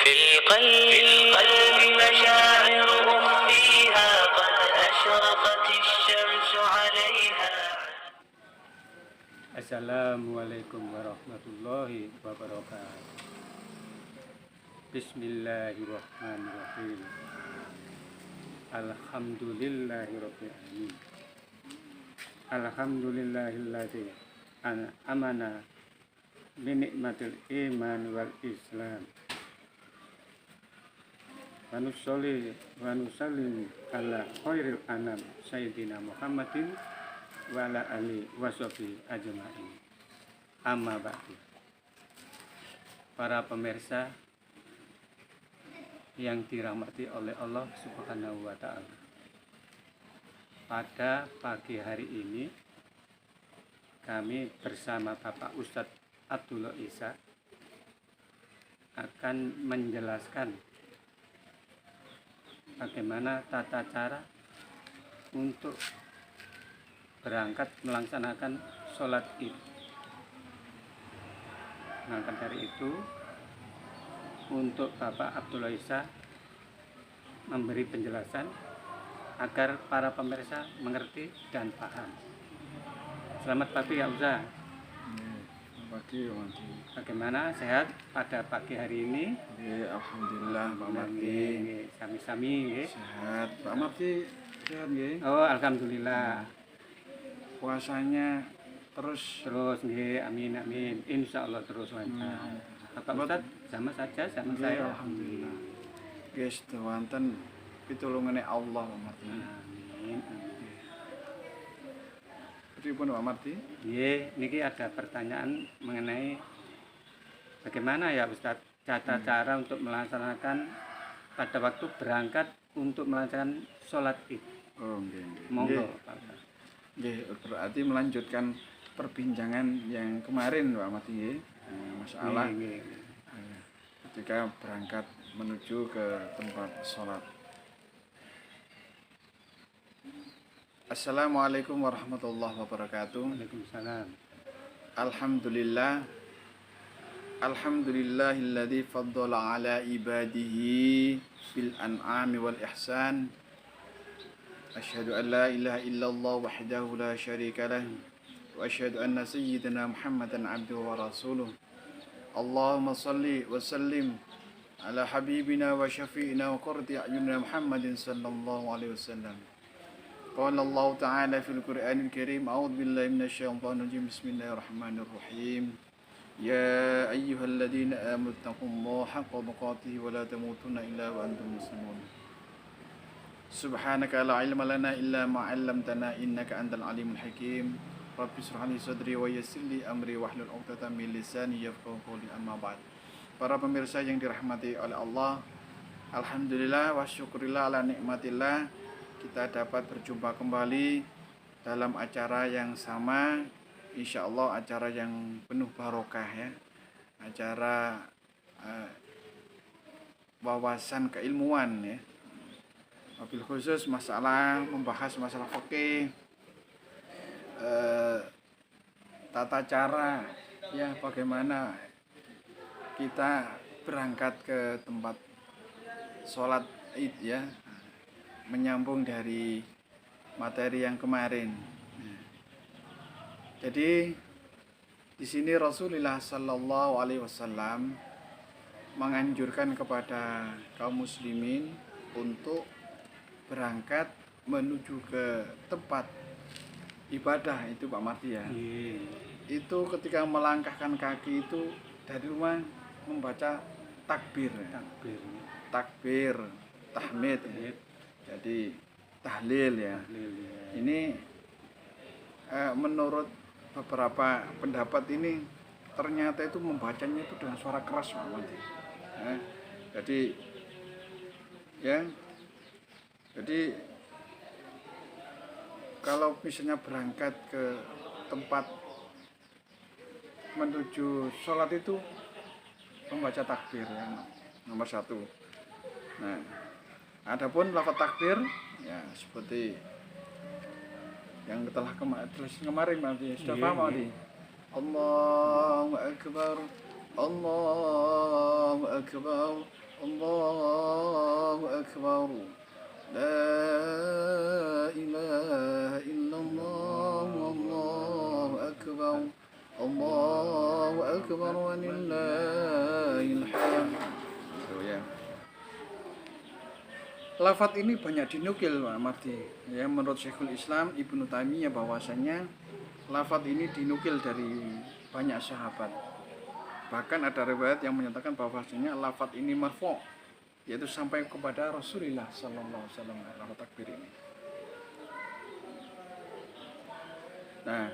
بالقلب مشاعر أخفيها قد أشرقت الشمس عليها. Assalamualaikum warahmatullahi wabarakatuh. Bismillahirrahmanirrahim. Alhamdulillahirabbil alamin. Alhamdulillahilladzi an'amana bi ni'matil iman wal islam. Wa nusalli wa nusallim ala khairil anam sayyidina Muhammadin wa ala alihi wa sahbihi ajma'in. Amma ba'du. Para pemirsa yang dirahmati oleh Allah Subhanahu wa taala. Pada pagi hari ini kami bersama Bapak Ustadz Abdullah Isa akan menjelaskan bagaimana tata cara untuk berangkat melaksanakan sholat Id. Maka dari itu, untuk Bapak Abdullah Isa memberi penjelasan agar para pemirsa mengerti dan paham. Selamat pagi ya Ustaz. Pagi, Mati. Bagaimana, sehat pada pagi hari ini? Alhamdulillah, Pak Marti. Sami-sami. Sehat, Pak Marti. Sehat, nggih. Oh, alhamdulillah. Puasanya terus. Nggih, amin amin. Insya Allah terus lancar. Bapak Ustaz sama saja sama Nggih, saya. alhamdulillah. Guys, wonten pitulungane Allah, Pak Marti. Amin. Pripun, Pak Marti? Nggih, niki ada pertanyaan mengenai bagaimana ya Ustadz tata cara untuk melaksanakan pada waktu berangkat untuk melaksanakan sholat Id. Oh, nggih, nggih. Monggo, Nggih. Pak Ustadz. Nggih, berarti melanjutkan perbincangan yang kemarin, Pak Marti, nggih. Masalah Nggih, nggih. ketika berangkat menuju ke tempat sholat. Assalamualaikum warahmatullahi wabarakatuh. Waalaikumsalam. Alhamdulillah. Alhamdulillahilladzi faddala ala ibadihi bil an'ami wal ihsan. Asyhadu an la ilaha illallah wahdahu la syarika lah. Wa asyhadu anna sayyidina Muhammadan abduhu wa rasuluh. Allahumma salli wa sallim ala habibina wa syafi'ina wa qurrati a'yunina Muhammadin sallallahu alaihi wasallam. Qala Allah Ta'ala fil Qur'anil Karim, a'udzu billahi minasyaitonir rajim. Bismillahirrahmanirrahim. Ya ayyuhalladzina amanu taqullaha haqqa tuqatih wa la tamutunna illa wa antum muslimun. Subhanaka la ilma lana illa ma 'allamtana innaka antal alimul hakim. Rabbi shrah li sadri wa yassir li amri wahlul 'uqdatam min lisani yafqahu qawli, amma ba'd. Para pemirsa yang dirahmati oleh Allah, alhamdulillah wa syukurillah ala nikmatillah, kita dapat berjumpa kembali dalam acara yang sama, insya Allah acara yang penuh barokah ya, acara wawasan keilmuan ya, wabil khusus membahas masalah fikih, tata cara ya bagaimana kita berangkat ke tempat sholat Id ya, menyambung dari materi yang kemarin. Jadi di sini Rasulullah Sallallahu Alaihi Wasallam menganjurkan kepada kaum muslimin untuk berangkat menuju ke tempat ibadah itu, Pak Marti ya. Itu ketika melangkahkan kaki itu dari rumah membaca takbir, takbir, tahmid. Jadi tahlil ya. Ini menurut beberapa pendapat ini ternyata itu membacanya itu dengan suara keras, Pak Mati. Jadi kalau misalnya berangkat ke tempat menuju sholat itu membaca takbir yang nomor satu. Nah, adapun lafaz takbir ya seperti yang telah kemarin sudah paham tadi. Allahu Akbar, Allahu Akbar, Allahu Akbar. La ilaha illallah, Allahu Akbar, Allahu Akbar walillahil hamd. Ya. Lafaz ini banyak dinukil Pak Mardi. Ya, menurut Syekhul Islam Ibnu Taimiyah bahwasanya lafaz ini dinukil dari banyak sahabat. Bahkan ada riwayat yang menyatakan bahwasanya lafaz ini marfu', yaitu sampai kepada Rasulullah sallallahu alaihi wasallam, lafaz takbir ini. Nah,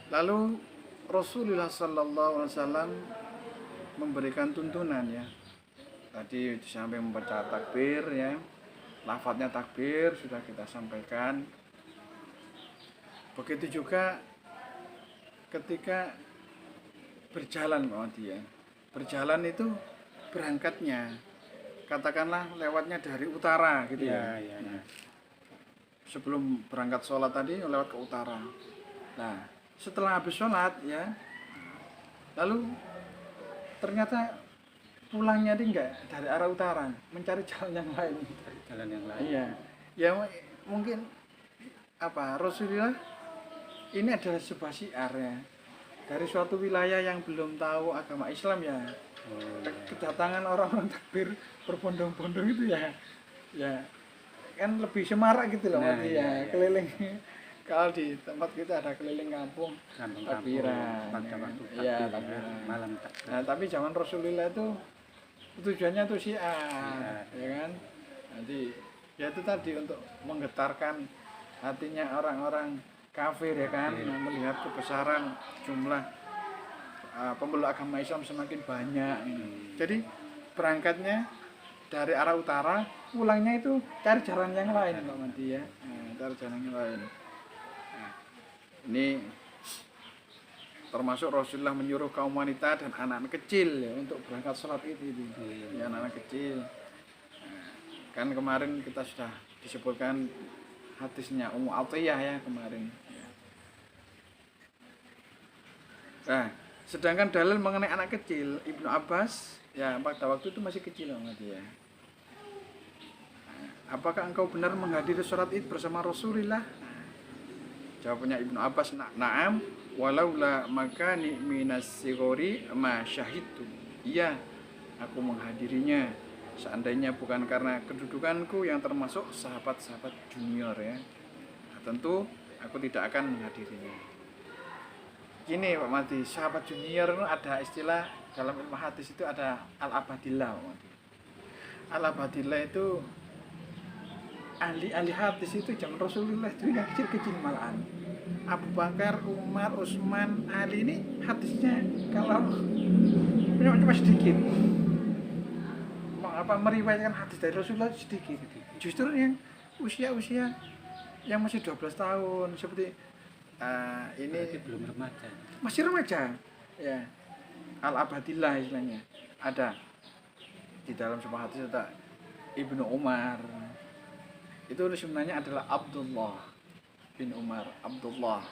lalu Rasulullah sallallahu alaihi wasallam memberikan tuntunan ya. Tadi sampai membaca takbir ya. Lafadznya takbir sudah kita sampaikan. Begitu juga ketika berjalan ya. Berjalan itu berangkatnya katakanlah lewatnya dari utara gitu ya. Nah, sebelum berangkat sholat tadi lewat ke utara. Nah, setelah habis sholat ya, lalu ternyata pulangnya dia enggak dari arah utara, mencari jalan yang lain. Jalan yang lain. Iya, ya mungkin apa Rasulullah ini adalah sebuah syiar ya dari suatu wilayah yang belum tahu agama Islam ya. Kedatangan orang-orang takbir berbondong-bondong itu ya kan lebih semarak gitu loh. Nah, ya keliling. Kalau di tempat kita ada keliling kampung takbiran, pada waktu ya, takbir, malam takbir. Nah, tapi zaman Rasulullah itu tujuannya tuh syiar, ya kan? Nanti ya itu tadi untuk menggetarkan hatinya orang-orang kafir ya kan, yang melihat kebesaran jumlah pemeluk agama Islam semakin banyak. Jadi berangkatnya dari arah utara, pulangnya itu cari jalan yang lain Pak Mandi ya, cari jalan yang lain. Nah, ini termasuk Rasulullah menyuruh kaum wanita dan anak-anak kecil ya untuk berangkat sholat itu ya, anak-anak kecil. Nah, kan kemarin kita sudah disebutkan hadisnya Ummu Atiyah ya kemarin. Nah, sedangkan dalil mengenai anak kecil Ibnu Abbas ya pada waktu itu masih kecil ya. Nah, apakah engkau benar menghadiri sholat id bersama Rasulullah? Jawabnya Ibnu Abbas, na'am, walaula makani minas sigori ma syahidtu. Iya, aku menghadirinya. Seandainya bukan karena kedudukanku yang termasuk sahabat-sahabat junior ya. Nah, tentu aku tidak akan menghadirinya. Gini Pak Mati, sahabat junior itu ada istilah dalam ilmu hadis itu ada al-abadillah Pak Mati. Al-abadillah itu ahli hadis itu zaman Rasulullah itu yang kecil-kecil malahan. Abu Bakar, Umar, Utsman, Ali ini hadisnya kalau cuma sedikit. Meriwayatkan hadis dari Rasulullah sedikit. Justru yang usia-usia yang masih 12 tahun seperti ini belum remaja. Masih remaja. Ya. Al-abadillah istilahnya. Ada di dalam sebuah hadis ada Ibnu Umar. Itu sebenarnya adalah Abdullah bin Umar, Abdullah.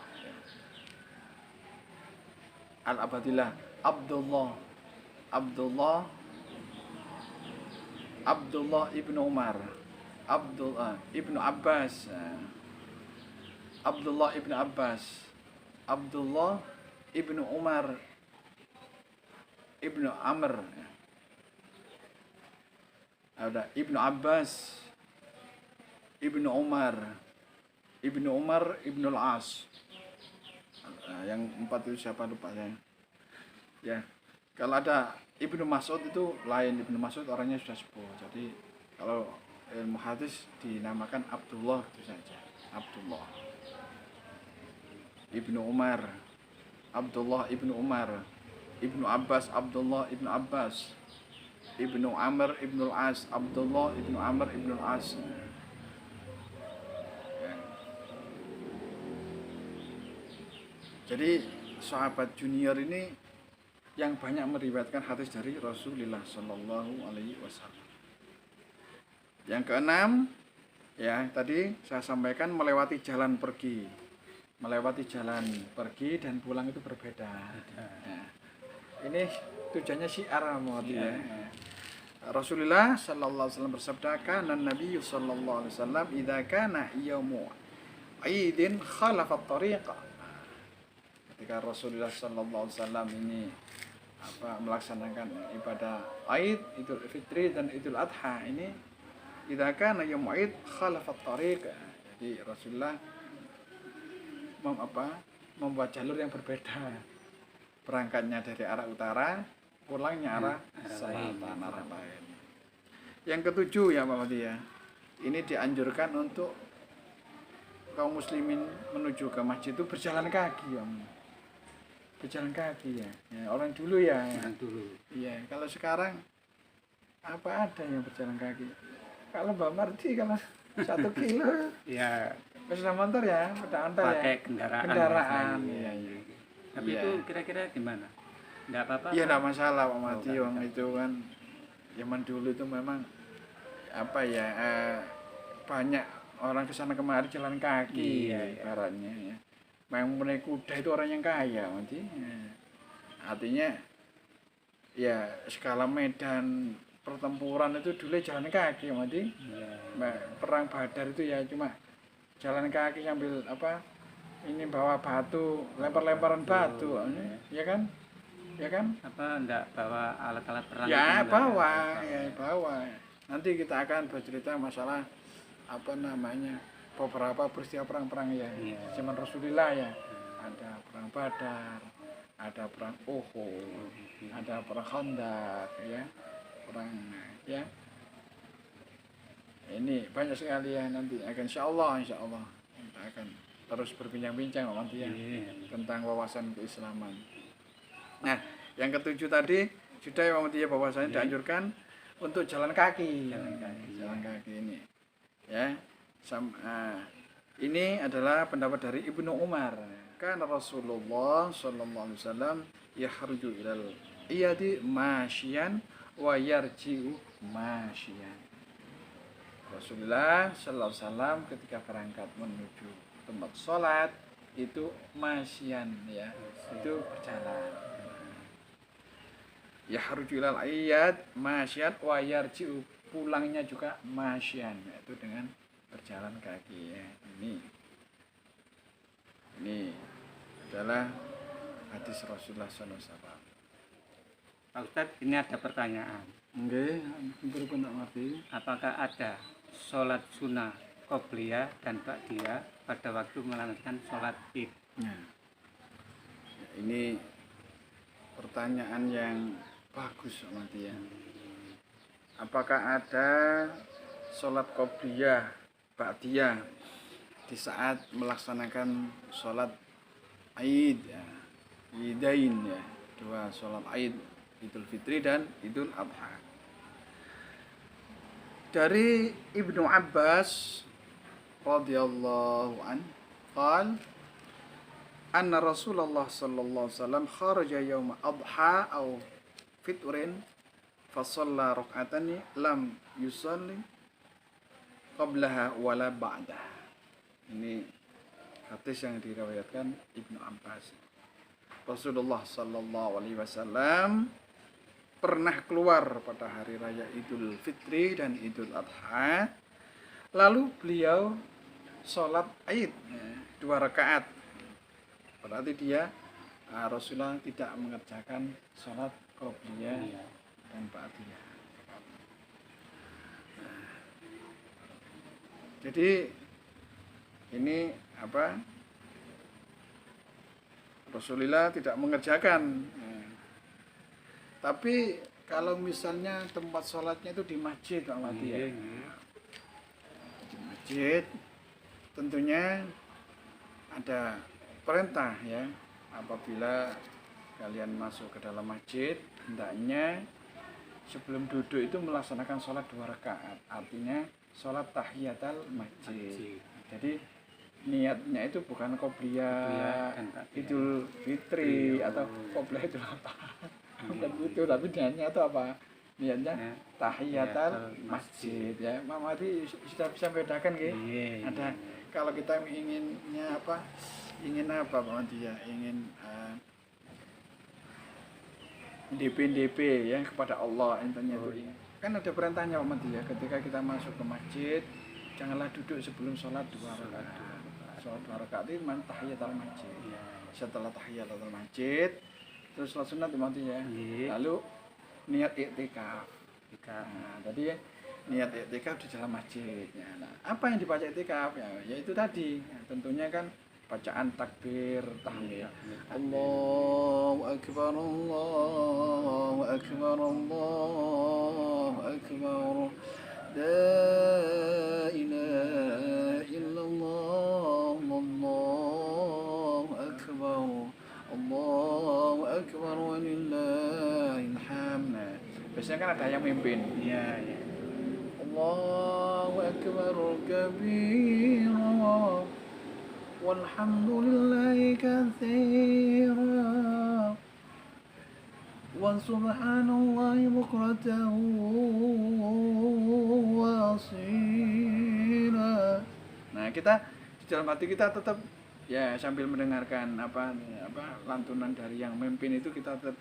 Al-abadillah, Abdullah ibnu Umar, ibnu Abbas, Abdullah ibnu Abbas, Abdullah ibnu Umar, ibnu Amr, ada ibnu Abbas, ibnu Umar, ibnu Al-As. Yang empat itu siapa lupa saya. Ya, kalau ada Ibnu Mas'ud itu lain, Ibnu Mas'ud orangnya sudah sepuh. Jadi kalau ilmu hadis dinamakan Abdullah itu saja. Abdullah. Ibnu Umar, Abdullah ibnu Umar, Ibnu Abbas, Abdullah ibnu Abbas, Ibnu Amr ibnu Al-As, Abdullah ibnu Amr ibnu Al-As. Jadi sahabat junior ini yang banyak meriwayatkan hadis dari Rasulullah Shallallahu Alaihi Wasallam. Yang keenam, ya tadi saya sampaikan melewati jalan pergi, dan pulang itu berbeda. Nah, ini tujuannya syiar Iya. ya. Rasulullah sallallahu alaihi wasallam bersabda, kana Nabi sallallahu alaihi wasallam idza kana yaumu Aidin khalafa tariqa. Ketika Rasulullah sallallahu alaihi wasallam ini melaksanakan ibadah Aid, Idul Fitri dan Idul Adha ini, idza kana yaum Aid khalafa tariqa. Jadi Rasulullah membuat jalur yang berbeda. Berangkatnya dari arah utara, pulangnya arah selatan, arah lain. Yang ketujuh ya Pak Mati ya, ini dianjurkan untuk kaum muslimin menuju ke masjid itu berjalan kaki ya. Berjalan kaki ya. Orang dulu ya. Orang dulu. Iya, kalau sekarang apa ada yang berjalan kaki? Kalau Mbak Marti kalau 1 kilo Ya, sepeda motor ya, sepeda motor ya. pakai kendaraan. Kendaraan. Iya. Iya. Tapi Iya. itu kira-kira gimana? Enggak apa-apa? Iya, enggak masalah Pak Mati. Oh, Wong itu kan zaman dulu itu memang banyak orang kesana kemari jalan kaki, Iya. ibaratnya ya. Yang menaik kuda itu orang yang kaya, nanti. Artinya ya skala medan pertempuran itu dulu jalan kaki, nanti. Iya. Perang Badar itu ya cuma jalan kaki sambil ini bawa batu, lempar-lemparan batu, ya kan? Ya kan? Apa enggak bawa alat-alat perang? Ya itu enggak? bawa. Nanti kita akan bercerita masalah beberapa peristiwa perang-perang ya. Iya. Zaman Rasulullah ya. Ada perang Badar, ada perang Uhud, ada perang Khandaq ya. Perang ya. Ini banyak sekali ya, nanti akan insya Allah kita akan terus berbincang-bincang nanti ya Iya. tentang wawasan keislaman. Nah, yang ketujuh tadi sudah ya bahwasanya dianjurkan untuk jalan kaki. Jalan kaki ini. Ya. Ini adalah pendapat dari Ibnu Umar. Kan Rasulullah sallallahu alaihi wasallam yahruju ilal iyadi masyian wa yarji'u masyian. Rasulullah sallallahu alaihi wasallam ketika berangkat menuju tempat sholat itu masyian ya, itu berjalan. Yahruju ilal iyad masyian wa yarji'u, pulangnya juga masyian, yaitu dengan berjalan kaki ya. Ini adalah hadis Rasulullah sallallahu alaihi wasallam. Pak Ustadz, ini ada pertanyaan. Nggih, ampun nak ngerti. Apakah ada sholat sunnah qobliyah dan ba'diyah pada waktu melaksanakan sholat id? Nah, ini pertanyaan yang bagus nanti ya. Apakah ada sholat qobliyah, ba'diyah di saat melaksanakan sholat Aid ya, Idain ya, dua sholat Aid, Idul Fitri dan Idul Adha. Dari Ibnu Abbas radhiyallahu an qala anna Rasulullah sallallahu alaihi wasallam kharaja yaum adha aw fitrin fa shalla rak'atan lam yusalli qablaha wala ba'daha. Ini hadis yang diriwayatkan Ibnu Abbas. Rasulullah sallallahu alaihi wasallam pernah keluar pada hari raya Idul Fitri dan Idul Adha, lalu beliau sholat Aid 2 rakaat. Berarti dia Rasulullah tidak mengerjakan sholat qobliyah dan ba'diyah. Jadi ini Rasulullah tidak mengerjakan. Tapi kalau misalnya tempat sholatnya itu di masjid, Pak Mati ya. Di masjid tentunya ada perintah ya, apabila kalian masuk ke dalam masjid hendaknya sebelum duduk itu melaksanakan sholat 2 rakaat, artinya sholat tahiyatul masjid. Jadi niatnya itu bukan qobliyah Idul Fitri atau qobliyah Idul Adha, bukan itu, tapi niatnya itu apa? Niatnya tahiyatul masjid ya. Mama tadi sudah bisa membedakan gitu. Ada kalau kita inginnya ingin Pak Mati ya, ingin DP ya kepada Allah intinya itu. Kan ada perintahnya Pak Mati ya, ketika kita masuk ke masjid janganlah duduk sebelum sholat 2 rakaat. Sholat 2 rakaat itu tahiyatul masjid. Setelah tahiyatul masjid terus sholat sunat Pak Mati ya. Lalu niat iktikaf. Nah, tadi ya, niat iktikaf di dalam masjid. Nah, apa yang dibaca iktikaf ya itu tadi. Tentunya kan bacaan takbir, tahmid. Allahu akbar, Allahu akbar, Allahu akbar. La ilaha illallah, Allahu akbar. Allahu akbar walillahil hamd. Biasanya kan ada yang mimpin. Iya. Allahu akbar kabira. Walhamdulillahi katsira wa subhanallahi bukratan wa asila. Nah, kita di dalam hati kita tetap ya sambil mendengarkan apa lantunan dari yang memimpin itu kita tetap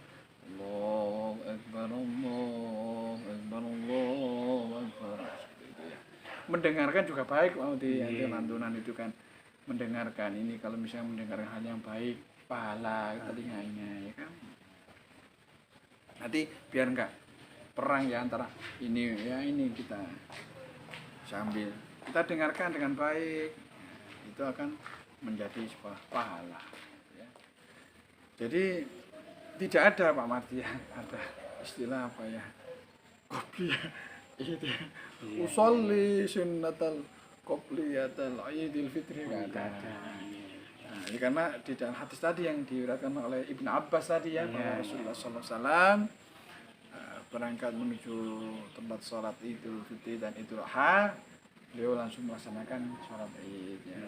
Allahu akbar, Allahu akbar, Allahu akbar. Gitu ya. Mendengarkan juga baik mau di lantunan itu kan. Mendengarkan ini kalau misalnya mendengarkan hal yang baik pahala telinganya ya kan. Nanti biar enggak perang ya antara ini kita sambil kita dengarkan dengan baik itu akan menjadi sebuah pahala ya. Jadi tidak ada Pak Marti ya, ada istilah apa ya? Qobliyah itu. Usolli sunnatal qobliyatal Idul Fitri enggak ada. Nah, ini karena di dalam hadis tadi yang diriwayatkan oleh Ibnu Abbas tadi ya, bahwa Rasulullah sallallahu alaihi wasallam berangkat menuju tempat sholat Idul Fitri dan Idul Adha, beliau langsung melaksanakan sholat Id ya.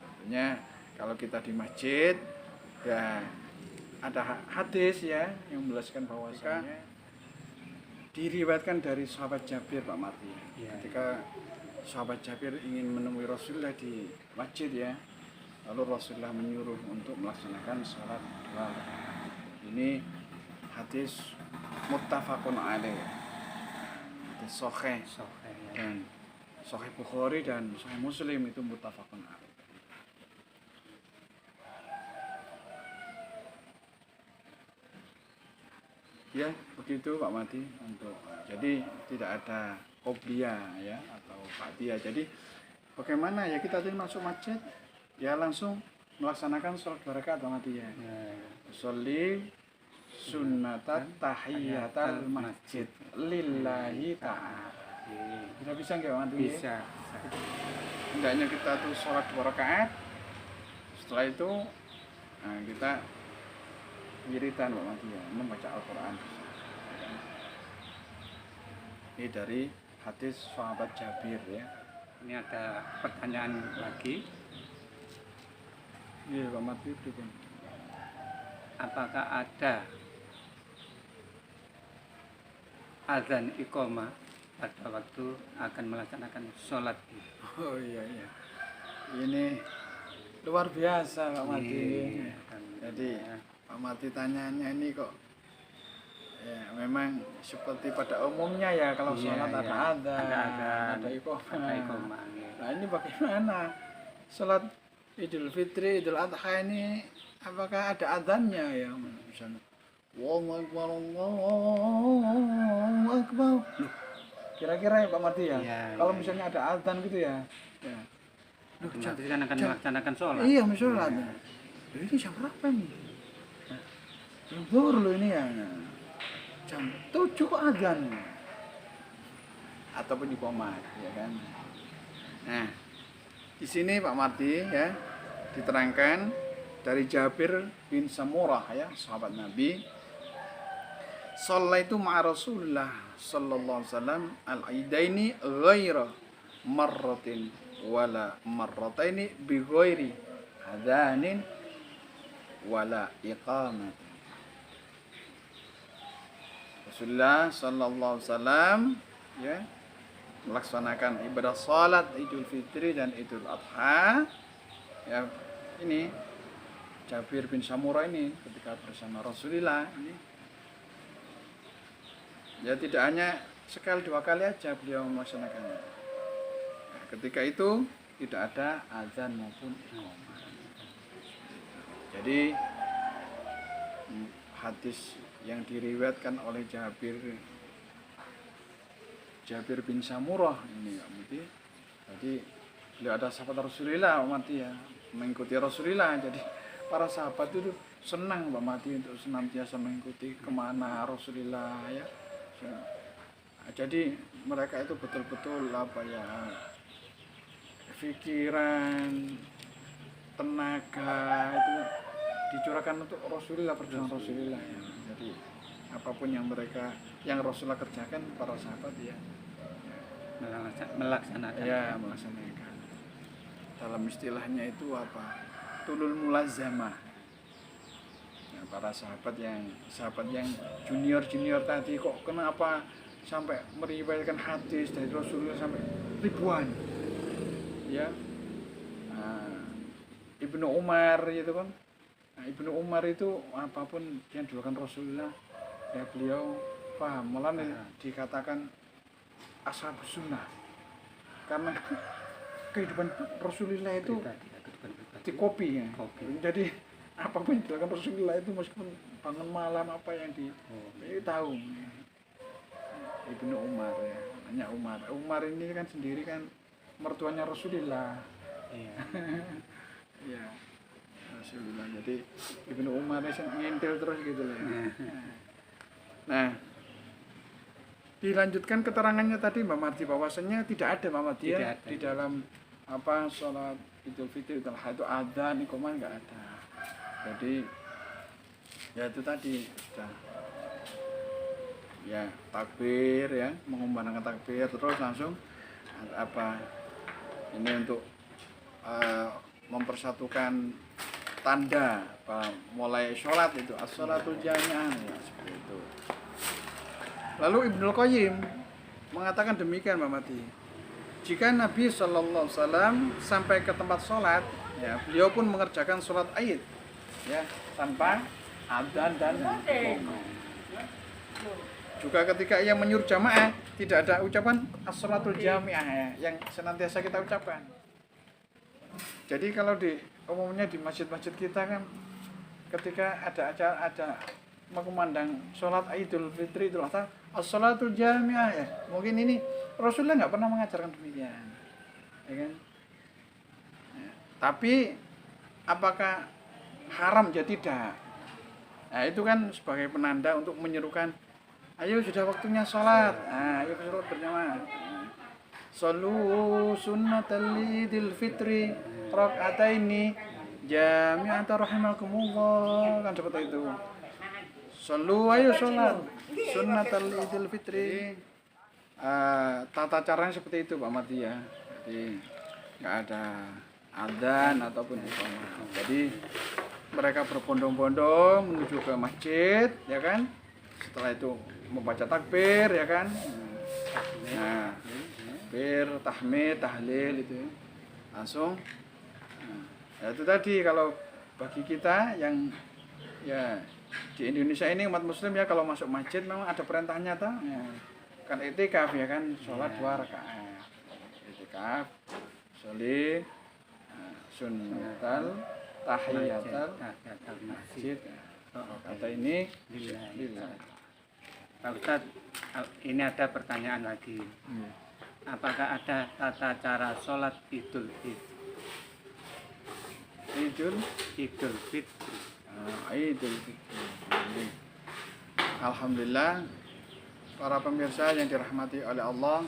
Tentunya kalau kita di masjid ya ada hadis ya yang menjelaskan bahwasanya diriwayatkan dari sahabat Jabir Pak Mati. Ketika sahabat Jabir ingin menemui Rasulullah di masjid ya, lalu Rasulullah menyuruh untuk melaksanakan sholat 2 rakaat. Ini hadis muttafaqun alaih, hadis sahih dan sahih Bukhari dan sahih Muslim itu muttafaqun alaih. Ya begitu Pak Mati untuk jadi tidak ada qobliyah ya atau ba'diyah. Jadi bagaimana ya kita tadi masuk masjid ya langsung melaksanakan sholat 2 rakaat Pak Mati ya. Sholli sunnatat tahiyatal masjid lillahi ta'ala. Kita bisa nggak Pak Mati? Bisa. Hendaknya kita tuh sholat 2 rakaat. Setelah itu kita wiridan Pak Mati ya, membaca Al-Quran. Ini dari hadis sahabat Jabir ya. Ini ada pertanyaan lagi. Iya Pak Mati itu kan. Apakah ada azan iqamah pada waktu akan melaksanakan sholat? Oh iya. Ini luar biasa Pak Mati. Jadi Pak Mati tanyanya ini kok ya memang seperti pada umumnya ya kalau sholat ada azan, ada iqamah. Nah ini bagaimana sholat Idul Fitri, Idul Adha ini apakah ada azannya ya? Misalnya Allahu Akbar, Allahu Akbar. Kira-kira ya Pak Mati ya, kalau misalnya ada azan gitu ya. Nanti kan akan melaksanakan sholat. Iya, sholat. Ini jam berapa nih? Jam zuhur loh ini ya. Jam 7 kok azan. Ataupun di iqamah ya kan. Nah, di sini Pak Marti ya diterangkan dari Jabir bin Samurah ya, sahabat Nabi. Shallaitu ma'a Rasulullah sallallahu alaihi wasallam al-aidaini ghaira marratin wala marrataini bi ghairi adzanin wala iqamatin. Rasulullah sallallahu alaihi wasallam ya melaksanakan ibadah salat Idul Fitri dan Idul Adha ya. Ini Jabir bin Samurah ini ketika bersama Rasulullah ini Ya tidak hanya sekali dua kali aja beliau melaksanakannya. Nah, ketika itu tidak ada azan maupun iqamah. Jadi hadis yang diriwayatkan oleh Jabir bin Samurah ini jadi beliau ada sahabat Rasulullah mati ya mengikuti Rasulullah, jadi para sahabat itu senang Pak Mati untuk senantiasa mengikuti kemana Rasulullah ya. Jadi mereka itu betul-betul pikiran, tenaga itu dicurahkan untuk Rasulullah, perjuangan Rasulullah ya. Jadi apapun yang Rasulullah kerjakan para sahabat ya melaksanakan. Ya, melaksanakan. Dalam istilahnya itu tulul mulazamah. Nah, para sahabat yang junior tadi kok kenapa sampai meriwayatkan hadis dari Rasulullah sampai ribuan. Ya. Ibnu Umar itu kan. Nah, Ibnu Umar itu apapun yang dilakukan Rasulullah ya beliau paham, malah dikatakan ashabus sunnah karena kehidupan Rasulullah itu di kopi ya. Jadi apapun yang dilakukan Rasulullah itu meskipun bangun malam apa yang tahu. Ibnu Umar ya, namanya Umar ini kan sendiri kan mertuanya Rasulullah. Iya. Ya. Rasulullah. Jadi Ibnu Umar ini ngintil terus gitu loh. Nah, dilanjutkan keterangannya tadi Mbak Marti bahwasanya tidak ada Mbak Marti ya di dalam sholat Idul Fitri, Idul Adha itu adzan, iqamah enggak ada. Jadi ya itu tadi sudah ya takbir ya, mengumandangkan takbir terus langsung ini untuk mempersatukan tanda mulai sholat itu as-sholatul jami'ah ya, seperti itu. Lalu Ibnul Qayyim mengatakan demikian Mbak Mati. Jika Nabi Shallallahu Alaihi Wasallam sampai ke tempat sholat, ya beliau pun mengerjakan sholat Aid, ya tanpa adzan dan iqamah. Juga ketika ia menyuruh jamaah tidak ada ucapan as-sholatul jami'ah ya, yang senantiasa kita ucapkan. Jadi kalau umumnya di masjid-masjid kita kan ketika ada mengumandang sholat Idul Fitri Idul Adha as-sholatul jami'ah ya. Mungkin ini Rasulullah nggak pernah mengajarkan demikian. Ya kan? Ya. Tapi apakah haram? Ya tidak. Nah, itu kan sebagai penanda untuk menyerukan ayo sudah waktunya sholat. Nah, ayo sholat berjamaah. Shollu sunnatal Idul Fitri raka'ataini jami'atan rahimakumullah, kan seperti itu. Shollu ayo sholat sunnatal Idul Fitri. Tata caranya seperti itu Pak Mati ya. Jadi nggak ada adzan ataupun iqamah. Jadi mereka berbondong-bondong menuju ke masjid ya kan. Setelah itu membaca takbir ya kan. Nah, takbir, tahmid, tahlil itu langsung. Ya itu tadi kalau bagi kita yang ya di Indonesia ini umat muslim ya kalau masuk masjid memang ada perintahnya toh. Ya. Kan i'tikaf ya kan, sholat 2 rakaat. I'tikaf, sholli sunnatal tahiyatal masjid. Kata ini lillah. Pak Ustadz, ini ada pertanyaan lagi. Apakah ada tata cara sholat Idul Fitri? Idul Fitri. Idul Fitri. Alhamdulillah, para pemirsa yang dirahmati oleh Allah,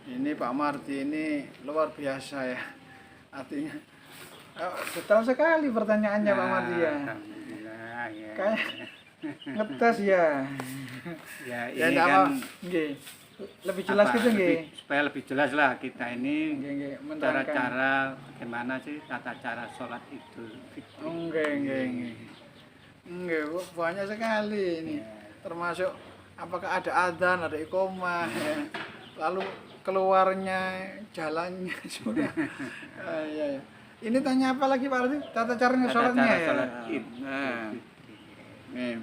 ini Pak Marti ini luar biasa ya. Artinya detail sekali pertanyaannya Pak Marti ya. Alhamdulillah ya. Kayak ngetes ya. Ya Ya ini apa? kan Nggih. Lebih jelas gitu nggih. Supaya lebih jelas lah kita ini Nggih, menerangkan. cara-cara bagaimana sih tata cara sholat Idul Fitri. Nggih. Nggih, banyak sekali ini. Termasuk apakah ada adzan, ada iqamah, ya. Lalu keluarnya, jalannya sudah. Ya. Ini tanya apa lagi Pak Arti? Tata caranya sholatnya ya. Sholat Id. Nah, nih.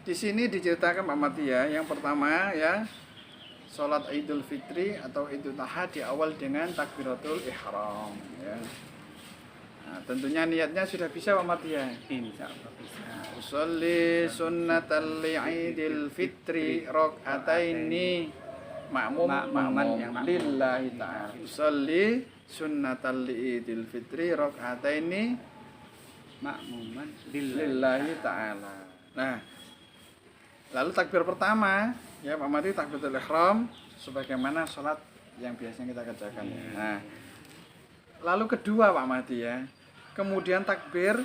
Di sini diceritakan Pak Mati ya, yang pertama ya, sholat Idul Fitri atau Idul Adha diawal dengan takbiratul ihram ya. Nah, tentunya niatnya sudah bisa Pak Mati ya. Insya Allah bisa. Usolli sunnatal li'idil fitri rok'ataini ma'mum yang lillahi ta'ala. Usolli sunnatal li'idil fitri rok'ataini Makmuman lillahi ta'ala. Nah, lalu takbir pertama ya Pak Mati, takbiratul ihram sebagaimana sholat yang biasanya kita kerjakan. Nah, lalu kedua Pak Mati ya, kemudian takbir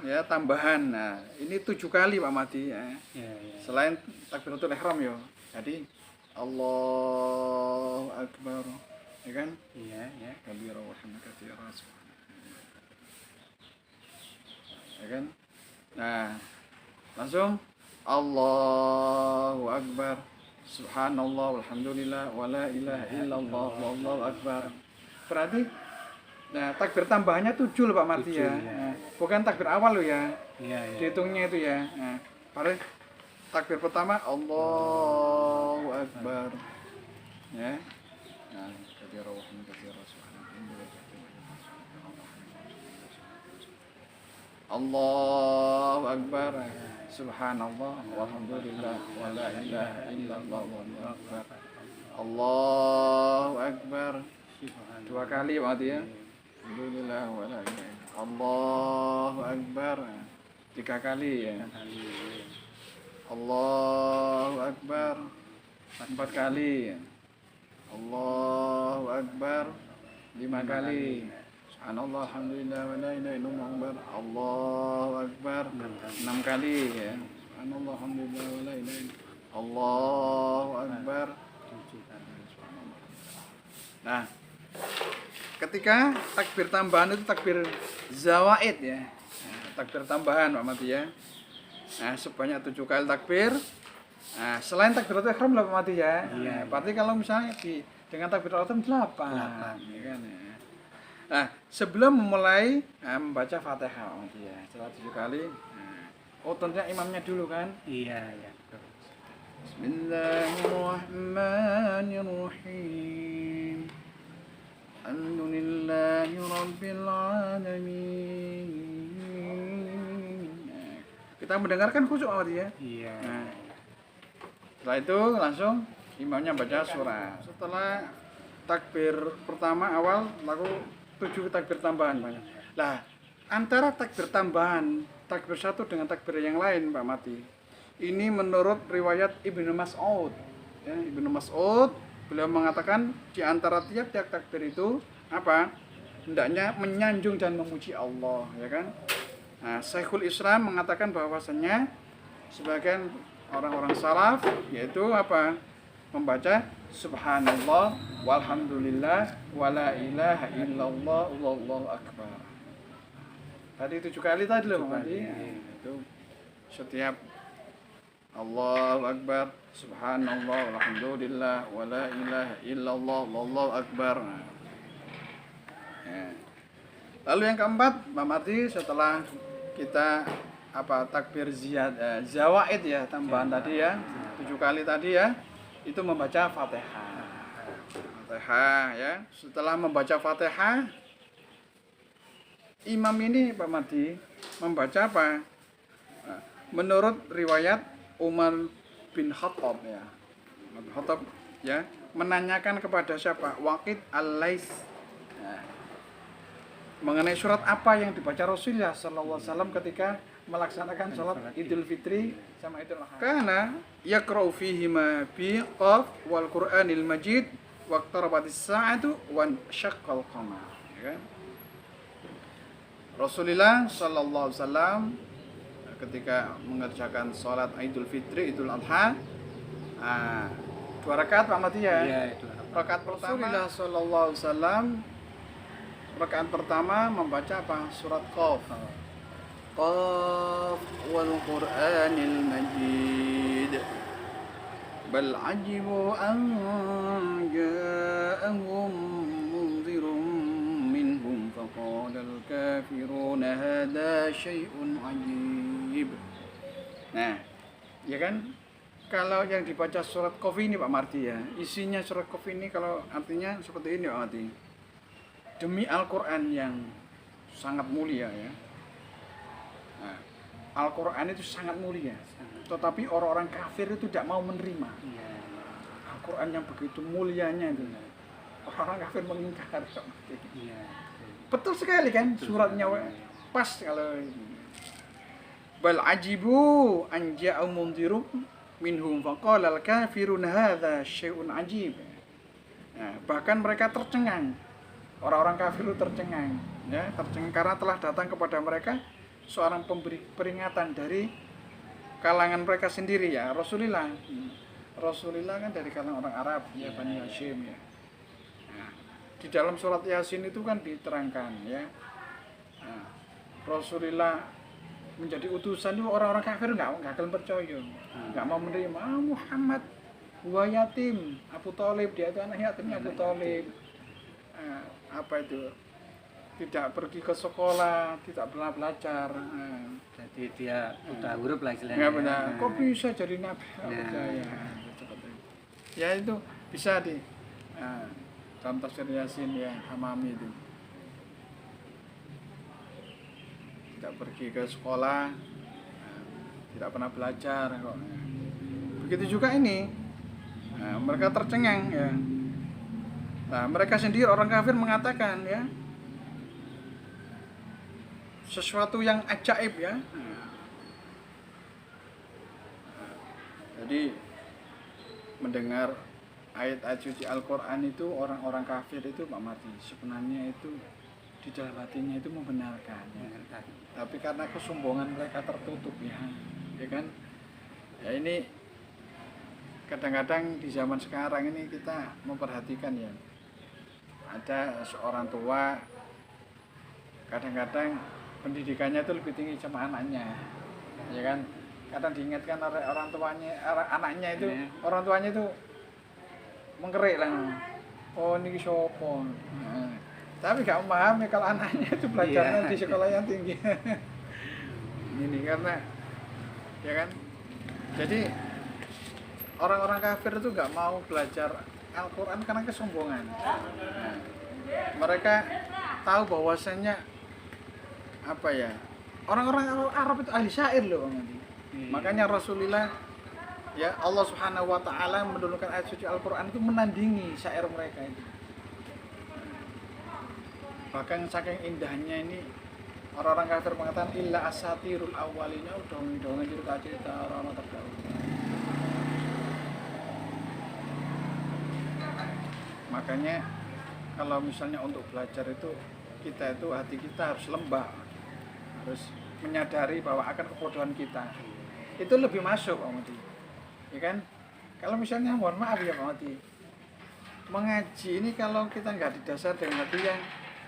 ya tambahan. Nah, ini 7 kali Pak Mati ya. Ya, ya. Selain takbiratul ihram ya. Jadi Allahu Akbar. Ya kan? Iya, ya. Kabira wa hamdaka ya kan? Nah, langsung Allahu Akbar. Subhanallah walhamdulillah wala ilaha illallah wallahu akbar. Berarti nah, takbir tambahannya 7 loh Pak Mati ya. 7, ya. Nah, bukan takbir awal loh ya. Iya, ya. Dihitungnya itu ya. Nah, pada takbir pertama Allahu Akbar. Ya. Nah, kabira wa hamdaka Allahu Akbar. Subhanallah walhamdulillah wala ilaha illallah wallahu akbar. Allahu Akbar. 2 kali Pak ya. Alhamdulillah wala ilaha illallah. Allahu Akbar. 3 kali ya. Allahu Akbar. 4 kali. Allahu Akbar. 5 kali. Subhanallah alhamdulillah wa la ilaha illallah. Allahu Akbar. 6 kali ya. Subhanallah alhamdulillah wa la ilaha illallah. Allahu Akbar. 7 kali. Nah, ketika takbir tambahan itu takbir zawaid ya. Nah, takbir tambahan Pak Mati ya. Nah, sebanyak 7 kali takbir. Nah, selain takbiratul ihram lah Pak Mati ya. Iya. Berarti kalau misalnya dengan takbiratul ihram 8. Ya kan ya. Nah, sebelum memulai membaca Fatihah Pak Mati ya. Setelah 7 kali. Nah, oh, tentunya imamnya dulu kan. Iya, ya. Bismillahirrahmanirrahim. Alhamdulillahi Rabbil Alamin. Kita mendengarkan khusyuk Pak Mati ya. Iya. Nah, setelah itu langsung imamnya baca surah. Setelah takbir pertama awal lalu 7 takbir tambahan Pak. Lah, antara takbir tambahan takbir satu dengan takbir yang lain Pak Mati, ini menurut riwayat Ibnu Mas'ud ya, Ibnu Mas'ud beliau mengatakan di antara tiap-tiap takbir itu apa? Hendaknya menyanjung dan memuji Allah ya kan. Nah, Syekhul Islam mengatakan bahwasanya sebagian orang-orang salaf yaitu apa? Membaca subhanallah walhamdulillah wala ilaha illallah wallahu akbar. Tadi 7 kali tadi loh Pak Mati. Itu setiap Allahu akbar, subhanallah walhamdulillah wala ilaha illallah wallahu akbar. Ya. Lalu yang keempat Pak Mati, setelah kita apa takbir zawaid ya, tambahan tadi ya, 7 kali tadi ya, itu membaca Fatihah. Fatihah ya. Setelah membaca Fatihah, imam ini Pak Mati membaca apa? Menurut riwayat Umar bin Khattab ya. Umar bin Khattab ya menanyakan kepada siapa? Waqid al-Lais. Nah, mengenai surat apa yang dibaca Rasulullah sallallahu alaihi wasallam ketika melaksanakan sholat Idul Fitri sama Idul Adha. Karena yaqra'u fihi ma bi qaf wal Qur'anil Majid waqtarabatis sa'atu wan syaqqal qamar. Ya kan? Rasulullah sallallahu alaihi wasallam ketika mengerjakan sholat Idul Fitri, Idul Adha, 2 rakaat Pak Mati ya. Iya, itu. Rakaat pertama Rasulullah sallallahu alaihi wasallam rakaat pertama membaca apa? Surat Qaf. Qaf wal Qur'anil Majid bal ajibu an ja'ahum munzirun minhum faqala al kafiruna hadha syai'un ajib. Nah, Ya kan? Kalau yang dibaca surat Qaf ini Pak Marti ya, isinya surat Qaf ini kalau artinya seperti ini Pak Marti. Demi Al-Quran yang sangat mulia ya. Nah, Al-Quran itu sangat mulia, tetapi orang-orang kafir itu tidak mau menerima. Iya. Al-Quran yang begitu mulianya itu, orang-orang kafir mengingkar. Iya. Betul sekali kan suratnya pas kalau bal ajibu an ja'a mundhirum minhum faqala al-kafirun hadza syai'un ajib. Nah, bahkan mereka tercengang. Orang-orang kafir itu tercengang, ya, tercengang karena telah datang kepada mereka seorang pemberi peringatan dari kalangan mereka sendiri ya, Rasulullah. Rasulullah kan dari kalangan orang Arab, ya, Bani Hashim ya. Nah, di dalam surat Yasin itu kan diterangkan ya. Nah, Rasulullah menjadi utusan itu orang-orang kafir nggak akan percaya, nggak mau menerima. Muhammad huwa yatim, Abu Thalib, dia itu anak yatimnya Abu Thalib. Apa itu, tidak pergi ke sekolah, tidak pernah belajar. Jadi dia buta huruf lah istilahnya. Nggak benar. Kok bisa jadi nabi? Nggak Nah. percaya. Ya itu bisa di dalam tafsir Yasin ya, Hamami itu. Tidak pergi ke sekolah, tidak pernah belajar kok. Begitu juga ini. Mereka tercengang ya. Nah, mereka sendiri orang kafir mengatakan ya, sesuatu yang ajaib ya. Jadi mendengar ayat-ayat suci Al-Quran itu orang-orang kafir itu Pak Marti sebenarnya itu di dalam hatinya itu membenarkan ya. Tapi karena kesombongan mereka tertutup ya kan. Ya ini kadang-kadang di zaman sekarang ini kita memperhatikan ya. Ada seorang tua kadang-kadang pendidikannya itu lebih tinggi sama anaknya, ya kan? Kadang diingatkan oleh orang tuanya, anaknya itu, orang tuanya itu mengkerik lah. Oh ini sopo. Nah, tapi gak memahami kalau anaknya itu belajarnya di sekolah yang tinggi. Ini karena, ya kan? Jadi orang-orang kafir itu gak mau belajar Al-Quran karena kesombongan. Nah, mereka tahu bahwasanya apa ya, orang-orang Arab itu ahli syair loh. Makanya Rasulullah ya, Allah Subhanahu wa taala menurunkan ayat suci Al-Quran itu menandingi syair mereka itu. Bahkan saking indahnya ini orang-orang kafir mengatakan illa asatirul awwalina, dongeng-dongeng cerita-cerita orang-orang terdahulu. Makanya kalau misalnya untuk belajar itu kita itu hati kita harus lembah, harus menyadari bahwa akan kebodohan kita itu lebih masuk Pak Mati, ya kan? Kalau misalnya mohon maaf ya Pak Mati, mengaji ini kalau kita nggak didasar dengan hati yang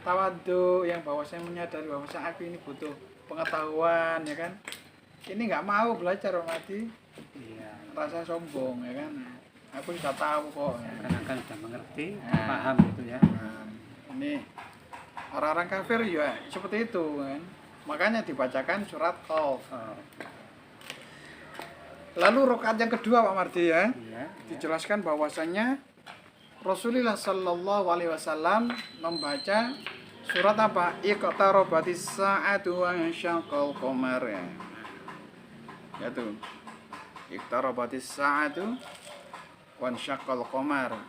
tawadhu, yang bahwasanya menyadari bahwasanya aku ini butuh pengetahuan, ya kan? Ini nggak mau belajar Pak Mati, rasa sombong, ya kan? Aku sudah tahu kok. Karena kan sudah mengerti, paham gitu ya. Ini orang-orang kafir ya seperti itu kan. Makanya dibacakan surat Qaf. Lalu rakaat yang kedua Pak Mardi ya, dijelaskan bahwasannya Rasulullah Sallallahu Alaihi Wasallam membaca surat apa? Iqtarabatis sa'atu wa syaqqal qamar ya. Ya tuh. Iqtarabatis sa'atu wa syaqqal qamar.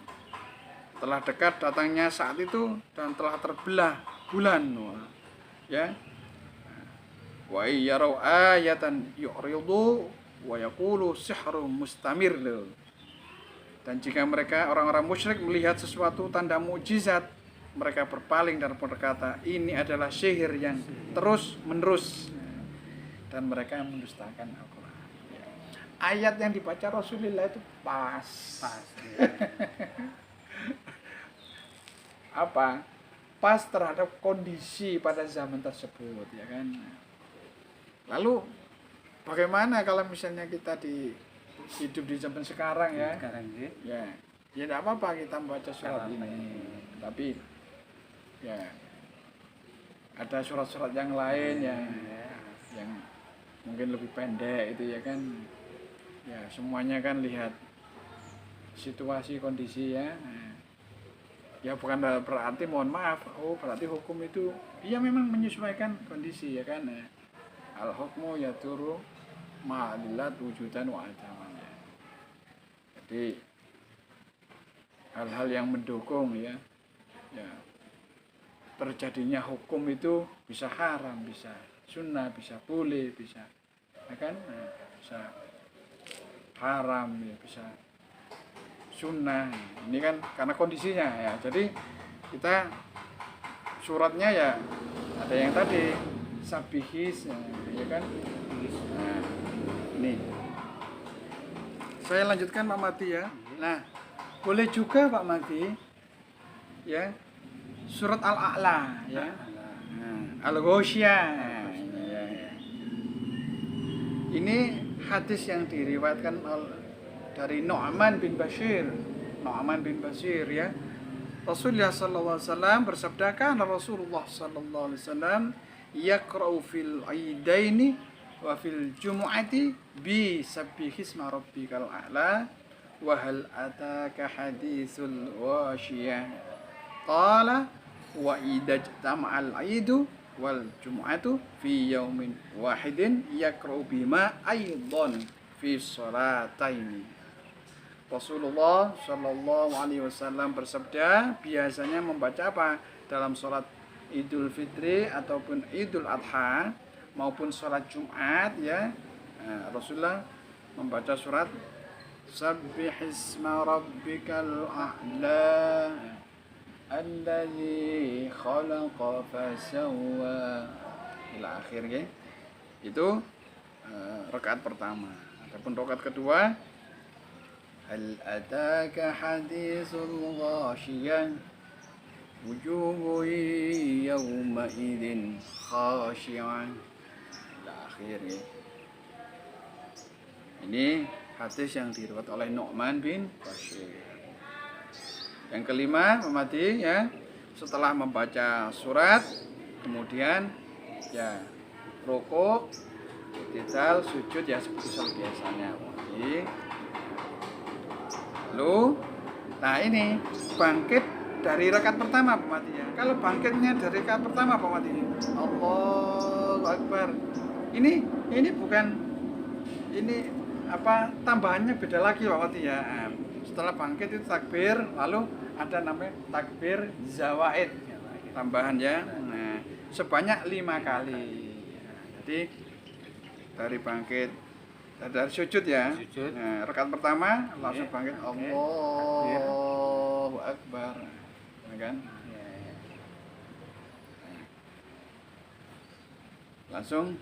Telah dekat datangnya saat itu dan telah terbelah bulan. Ya. Wa yarau ayatan yu'ridu wa yaqulu sihrun mustamir. Dan jika mereka orang-orang musyrik melihat sesuatu tanda mukjizat, mereka berpaling dan berkata, ini adalah sihir yang terus menerus, dan mereka mendustakan Al-Quran. Ayat yang dibaca Rasulullah itu pas. Apa? Pas terhadap kondisi pada zaman tersebut, ya kan? Lalu bagaimana kalau misalnya kita hidup di zaman sekarang ya? Sekarang ya tidak apa-apa kita membaca surat ini. Tapi ya ada surat-surat yang lain yang mungkin lebih pendek itu ya kan. ya semuanya kan lihat situasi kondisi ya. Nah, ya bukan berarti mohon maaf, oh berarti hukum itu ya memang menyesuaikan kondisi ya kan. Nah, al hukmu ya turu ma'adilat wujudan wa adaman ya. Jadi hal-hal yang mendukung ya terjadinya hukum itu bisa haram, bisa sunnah, bisa boleh, bisa ya kan, nah, bisa haram ya, bisa sunnah. Ini kan karena kondisinya ya. Jadi kita suratnya ya ada yang tadi sabihis ya kan. Nah, ini saya lanjutkan Pak Mati ya. Nah, boleh juga Pak Mati ya surat Al-A'la ya. Nah, Al-Ghoshiyah. Ya. Ini hadis yang diriwayatkan dari Nu'man bin Bashir. Nu'man bin Bashir ya. Rasulullah sallallahu alaihi wasallam bersabda, "Kana Rasulullah sallallahu alaihi wasallam yaqra'u fil aidaini wa fil jumu'ati bi sabbihisma rabbikal a'la wa hal ataka haditsul wasyiyah." Qala wa idza jama'al aidu wal jumu'atu fi yaumin wahidin yaqra'u bima aidan fi sholataini. Rasulullah Shallallahu Alaihi Wasallam bersabda, biasanya membaca apa dalam sholat Idul Fitri ataupun Idul Adha maupun sholat Jumat ya. Nah, Rasulullah membaca surat Sabbihisma rabbikal a'la alladzi khalaqa fasawwa ila akhir ya. Itu rakaat pertama. Adapun rakaat kedua, hal ataka haditsul ghashiyah wujuhu yawma idzin khashi'ah ila akhir ya. Ini hadis yang diriwayatkan oleh Nu'man bin Bashir. Yang kelima, memati ya, setelah membaca surat, kemudian ya rukuk, i'tidal, sujud ya seperti biasanya. Lalu, nah ini bangkit dari rakaat pertama pemati ya. Kalau bangkitnya dari rakaat pertama pemati, Allahu Akbar. Ini bukan ini apa tambahannya beda lagi pemati ya. Setelah bangkit itu takbir, lalu ada namanya takbir zawaid, tambahan ya. Nah, sebanyak 5 kali. Jadi dari bangkit dari sujud ya. Nah, rakaat pertama langsung bangkit Allahu Akbar. Ya kan? Langsung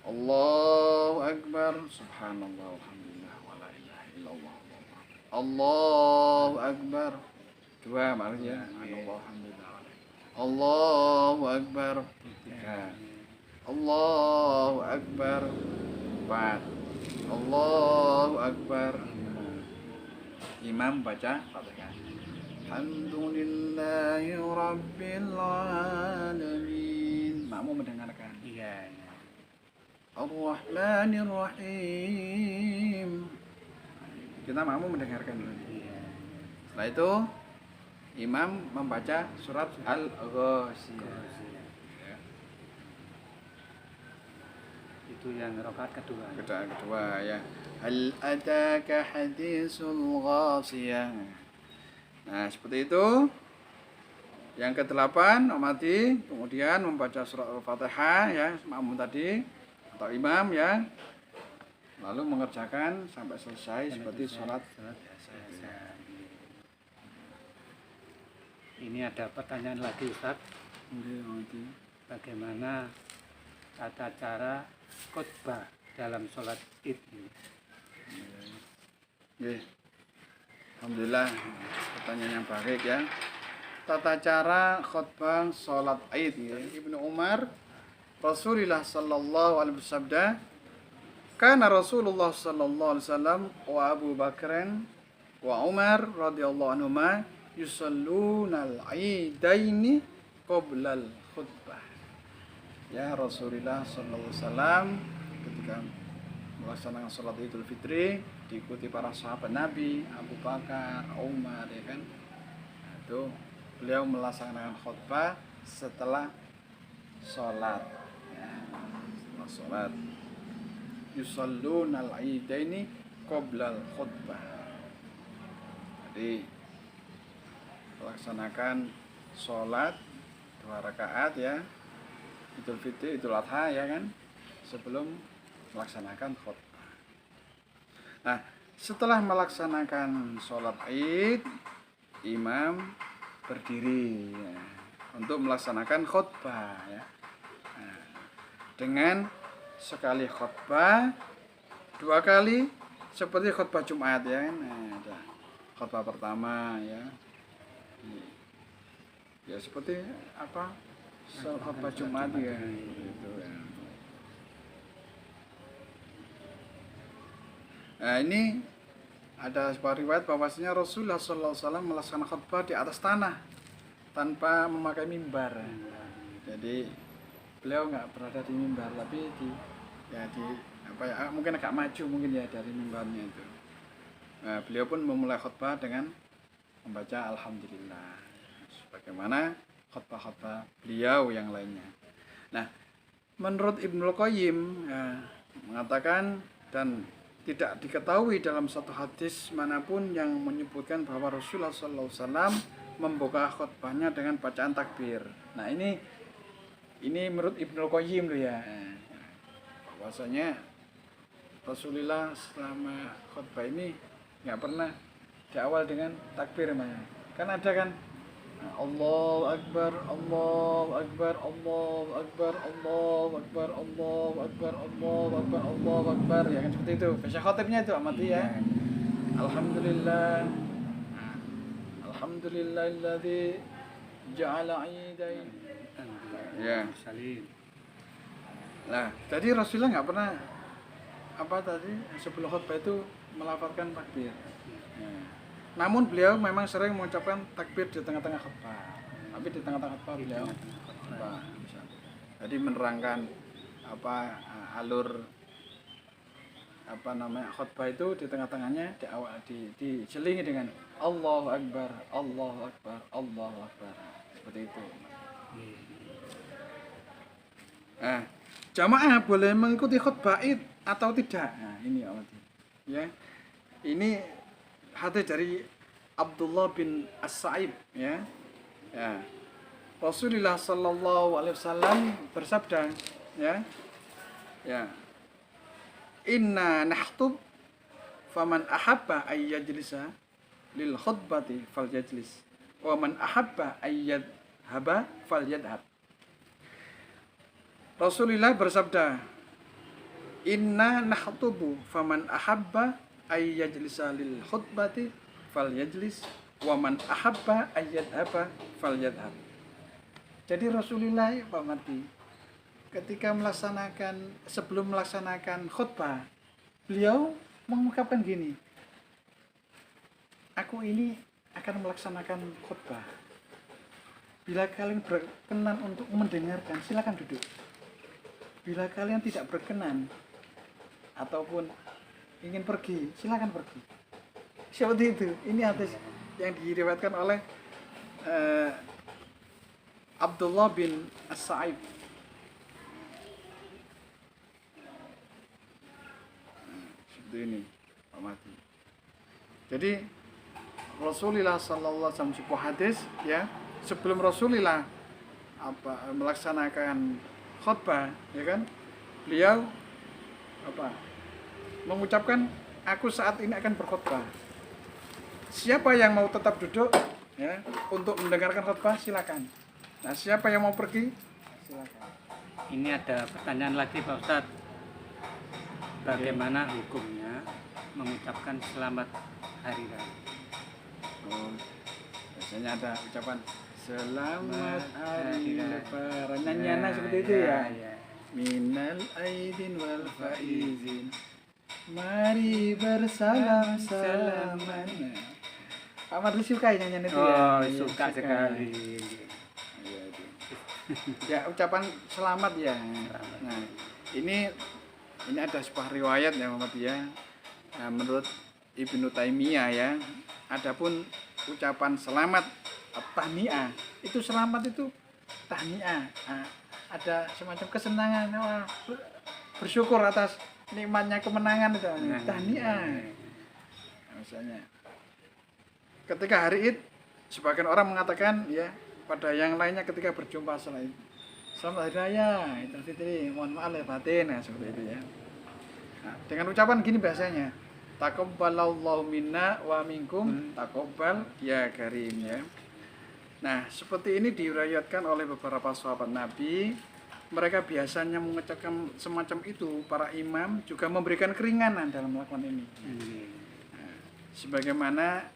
Allahu Akbar, subhanallah, alhamdulillah, wala ilaha illallah. Allahu Akbar. 2 maksudnya. Alhamdulillah. Allahu Akbar. 3. Allahu Akbar. 4. Allahu Akbar. Imam baca Fatihah. Alhamdulillahi Rabbil Alamin. Makmum mendengarkan. Iya. Ar-Rahmanir Rahim. Kita makmum mendengarkan dulu. Setelah itu imam membaca surat Al-Ghoshiyah. Itu yang rakaat kedua. Kedua ya. Hal ataka haditsul ghashiyah. Nah, seperti itu. Yang ke-8 amati, kemudian membaca surat Al-Fatihah ya, makmum tadi atau imam ya. Lalu mengerjakan sampai selesai seperti sholat biasa. Ini ada pertanyaan lagi Ustaz. Bagaimana tata cara khutbah dalam sholat Id ini? Alhamdulillah, pertanyaan yang baik ya. Tata cara khutbah sholat Id ya. Ibnu Umar, Rasulullah sallallahu alaihi wasallam, kana Rasulullah sallallahu alaihi wasallam wa Abu Bakran wa Umar radhiyallahu anhuma yusalluna al-aidaini qabla al-khutbah. Ya, Rasulullah sallallahu alaihi wasallam ketika melaksanakan sholat Idul Fitri diikuti para sahabat Nabi, Abu Bakar, Umar, ya kan. Nah, itu beliau melaksanakan khutbah setelah sholat, ya, setelah sholat. Yusalluna al-idaini qoblal khutbah. Jadi melaksanakan sholat 2 rakaat ya, Idul Fitri, Idul Adha ya kan, sebelum melaksanakan khutbah. Nah, setelah melaksanakan sholat Id, imam berdiri ya, untuk melaksanakan khutbah ya. Nah, dengan sekali khutbah 2 kali seperti khutbah Jumat ya kan. Nah, ada khutbah pertama ya. Ya seperti apa? Khutbah Jumat ya. Itu ya. Nah, ini ada sebuah riwayat bahwasanya Rasulullah SAW melaksanakan khutbah di atas tanah tanpa memakai mimbar. Jadi beliau nggak berada di mimbar, tapi di apa ya, mungkin agak maju mungkin ya dari mimbarnya itu. Nah, beliau pun memulai khutbah dengan membaca Alhamdulillah, sebagaimana khutbah-khutbah beliau yang lainnya. Nah, menurut Ibnul Qayyim ya, mengatakan dan tidak diketahui dalam satu hadis manapun yang menyebutkan bahwa Rasulullah SAW membuka khutbahnya dengan bacaan takbir. Nah, ini menurut Ibnul Qayyim loh ya. Bahwasanya Rasulullah selama khutbah ini nggak pernah diawal dengan takbir namanya. Kan ada kan Allahu Akbar, Allahu Akbar, Allahu Akbar, Allahu Akbar, Allahu Akbar, Allahu Akbar, Allahu Akbar, ya kan seperti itu. Baca khotibnya itu amati ya. Alhamdulillah. Alhamdulillahilladzi ja'ala 'idain. Ya. Nah, tadi Rasulullah nggak pernah apa tadi sebelum khutbah itu melafalkan takbir. Namun beliau memang sering mengucapkan takbir di tengah-tengah khutbah. Tapi di tengah-tengah khutbah beliau khutbah. Jadi menerangkan apa alur apa namanya khutbah itu di tengah-tengahnya diselingi dengan Allahu Akbar, Allahu Akbar, Allahu Akbar. Seperti itu. Nah, jamaah boleh mengikuti khutbah Id atau tidak? Nah, ini ya. Ini hadis dari Abdullah bin As-Sa'ib ya. Ya. Rasulullah sallallahu alaihi wasallam bersabda ya. Ya. Inna nahtub faman ahabba ay yajlisa lil khutbati falyajlis wa man ahabba ay yadhhaba falyadhhab. Rasulullah bersabda, inna nahtubu faman ahabba ay yajlisa lil khutbati falyajlis wa man ahabba ay yadhhaba falyadhhab. Jadi Rasulullah Pak Mati ketika sebelum melaksanakan khutbah, beliau mengungkapkan gini, aku ini akan melaksanakan khutbah. Bila kalian berkenan untuk mendengarkan, silakan duduk. Bila kalian tidak berkenan ataupun ingin pergi, silakan pergi. Seperti itu. Ini hadis yang diriwayatkan oleh Abdullah bin As-Sa'ib. Seperti ini, Pak Mati. Jadi Rasulullah sallallahu alaihi wasallam sebuah hadis ya, sebelum Rasulullah melaksanakan khutbah ya kan, beliau mengucapkan, aku saat ini akan berkhutbah. Siapa yang mau tetap duduk ya untuk mendengarkan khutbah silakan. Nah, siapa yang mau pergi silakan. Ini ada pertanyaan lagi Pak Ustadz. Bagaimana hukumnya mengucapkan selamat hari raya? Biasanya ada ucapan selamat hari lebaran, nyanyian seperti itu ya. Minal aidin wal faizin, mari bersalam-salaman. Pak Marli suka nyanyian itu ya? Suka sekali. Ya, ucapan selamat ya. Nah, ini ini ada sebuah riwayat ya Muhammadiyah. Nah, menurut Ibnu Taimiyah ya, adapun ucapan selamat tahniah, itu selamat itu tahniah. Nah, ada semacam kesenangan, wah, bersyukur atas nikmatnya kemenangan itu, tahniah. Nah, misalnya ketika hari Id, sebagian orang mengatakan ya pada yang lainnya ketika berjumpa selain selamat hari raya Idul Fitri, mohon maaf lahir batin, nah, seperti itu ya. Nah, dengan ucapan gini biasanya, taqabbalallahu minna wa minkum taqabbal ya karim ya. Nah, seperti ini diriwayatkan oleh beberapa sahabat Nabi. Mereka biasanya mengucapkan semacam itu. Para imam juga memberikan keringanan dalam melakukan ini. Nah, sebagaimana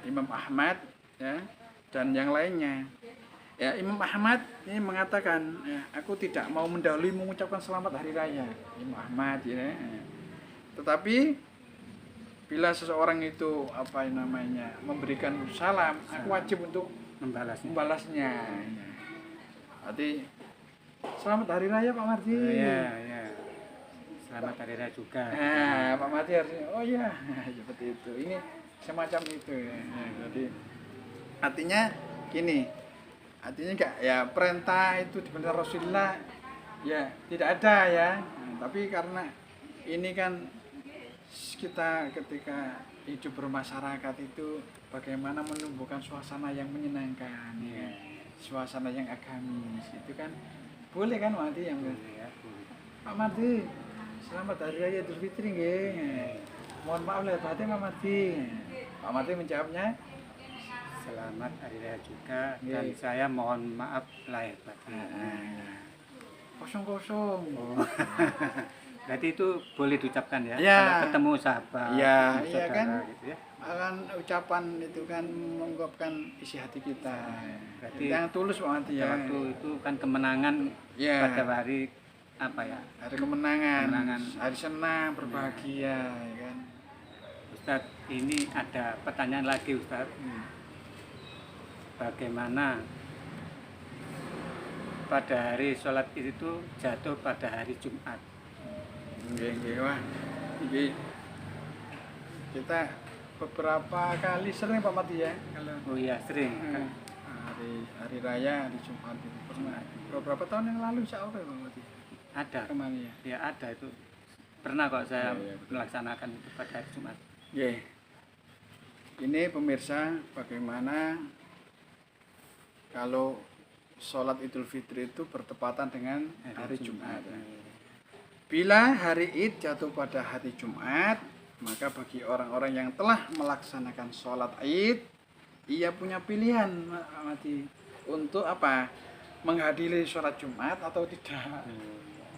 Imam Ahmad ya, dan yang lainnya. Ya, Imam Ahmad ini mengatakan, ya, aku tidak mau mendahului mengucapkan selamat hari raya. Imam Ahmad ya. Tetapi bila seseorang itu apa namanya memberikan salam, aku wajib untuk membalasnya. Berarti selamat hari raya Pak Mardi. Ya, ya. Selamat hari raya juga. Nah, Pak Mardi harus, oh iya, seperti itu. Ini semacam itu ya. Jadi artinya gini, artinya enggak ya perintah itu di perintah Rasulullah ya tidak ada ya. Nah, tapi karena ini kan kita ketika hidup bermasyarakat itu bagaimana menumbuhkan suasana yang menyenangkan ya. Suasana yang agamis itu kan boleh kan Mardi yang ya, Pak Mardi selamat hari raya Idul Fitri nggih. Mohon maaf lahir batin Pak Mardi. Pak Mardi menjawabnya selamat hari raya juga dan saya mohon maaf lahir batin. Kosong-kosong. Oh. Berarti itu boleh diucapkan ya, ya. Kalau ketemu sahabat, ya, ketemu iya kan, gitu ya. Akan ucapan itu kan mengungkapkan isi hati kita. Berarti yang tulus Pak Mardi ya. Waktu itu kan kemenangan ya. Pada hari apa ya? Hari kemenangan, hari senang, berbahagia, ya kan. Ustadz, ini ada pertanyaan lagi Ustadz. Bagaimana pada hari sholat Id itu jatuh pada hari Jumat? Wah, ini kita beberapa kali sering Pak Mardi ya kalau Oh iya sering. hari raya hari Jumat itu pernah beberapa tahun yang lalu insya Allah Pak Mardi. Ada. Kemana ya? Ya ada itu. Pernah kok saya Ya, melaksanakan itu pada hari Jumat. Yeah. Ini pemirsa bagaimana kalau sholat Idul Fitri itu bertepatan dengan hari Jumat. Bila hari Id jatuh pada hari Jumat, maka bagi orang-orang yang telah melaksanakan sholat Id, ia punya pilihan Mati untuk apa? Menghadiri sholat Jumat atau tidak,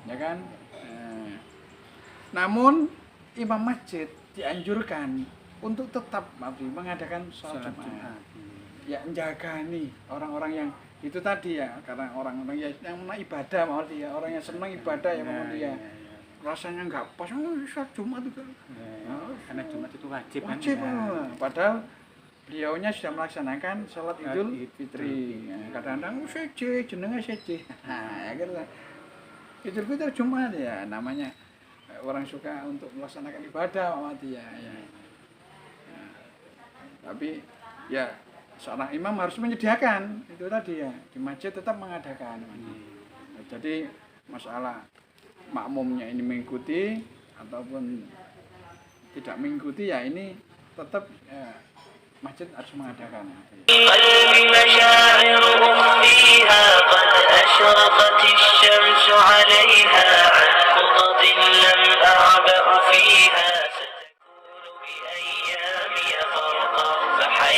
ya kan? Namun imam masjid dianjurkan untuk tetap mengadakan sholat Jumat. Ya menjaga nih orang-orang yang itu tadi ya, karena orang-orang yang ibadah mau dia, orang yang senang ibadah ya mau dia. Rasanya nggak pas, sholat Jumat itu. Karena Jumat itu wajib. Wajib, padahal beliaunya sudah melaksanakan sholat Idul Fitri. Kadang-kadang seje, jenengnya seje. Nah, ya kan. Idul Fitri Jumat ya namanya. Orang suka untuk melaksanakan ibadah Muhammadiyah ya. Tapi ya seorang imam harus menyediakan itu tadi ya, di masjid tetap mengadakan. Jadi masalah makmumnya ini mengikuti ataupun tidak mengikuti ya ini tetap masjid harus mengadakan. قلبي مشاعر